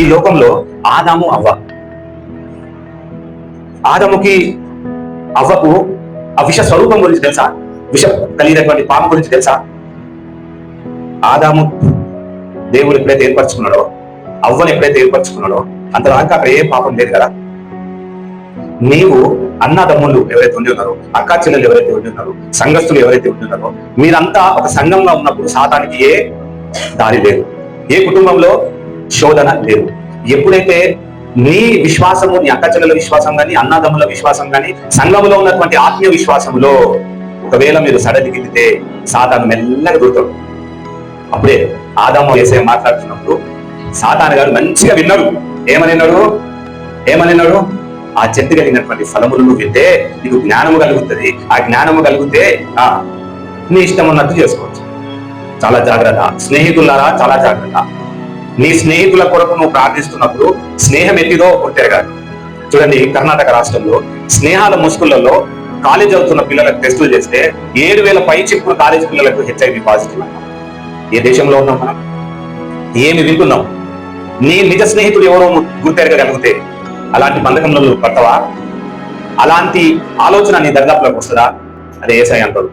ఈ లోకంలో ఆదాము అవ్వ. ఆదాముకి అవ్వకు ఆ విష స్వరూపం గురించి తెలుసా? విషం కలిగినటువంటి పాము గురించి తెలుసా? ఆదాము దేవుడు ఎప్పుడైతే ఏర్పరచుకున్నాడో, అవ్వను ఎప్పుడైతే ఏర్పరచుకున్నాడో అంతదాకా అక్కడ ఏ పాపం లేదు కదా. నీవు అన్నదమ్ములు ఎవరైతే ఉండి ఉన్నారో, అక్కా చెల్లెలు ఎవరైతే ఉండి ఉన్నారో, సంఘస్థులు ఎవరైతే ఉండి ఉన్నారో, మీరంతా ఒక సంఘంగా ఉన్నప్పుడు సాతానికి ఏ దారి లేదు, ఏ కుటుంబంలో శోధన లేదు. ఎప్పుడైతే నీ విశ్వాసము, నీ అక్క చెల్లెల విశ్వాసం కానీ, అన్నదమ్ముల విశ్వాసం కానీ, సంఘంలో ఉన్నటువంటి ఆత్మీయ విశ్వాసంలో ఒకవేళ మీరు సడలిగితే సాతాను మెల్లగా దూరుతాడు. అప్పుడే ఆదాము యేసయ్య మాట్లాడుతున్నప్పుడు సాతాను గారు మంచిగా విన్నాడు. ఏమనిన్నాడు? ఆ చెట్టు కలిగినటువంటి ఫలములు నువ్వు వింటే నీకు జ్ఞానము కలుగుతుంది. ఆ జ్ఞానము కలిగితే నీ ఇష్టం ఉన్నట్టు చేసుకోవచ్చు. చాలా జాగ్రత్త స్నేహితులారా, చాలా జాగ్రత్త. నీ స్నేహితుల కొరకు నువ్వు ప్రార్థిస్తున్నప్పుడు స్నేహం ఎట్టిదో తిరగాలి. చూడండి, కర్ణాటక రాష్ట్రంలో స్నేహాల ముసుగులలో కాలేజ్ అవుతున్న పిల్లలకు టెస్టులు చేస్తే 7,000 పై చిక్కులు కాలేజ్ పిల్లలకు HIV పాజిటివ్ అన్నాం. ఏ దేశంలో ఉన్నాం మనం? ఏమి వింటున్నాం? నీ నిజ స్నేహితుడు ఎవరో గుర్తెరగలిగితే అలాంటి బంధకంలో పడతావా? అలాంటి ఆలోచన నీ దరిదాపులోకి వస్తుందా? అదే యేసయ్య అంటాడు.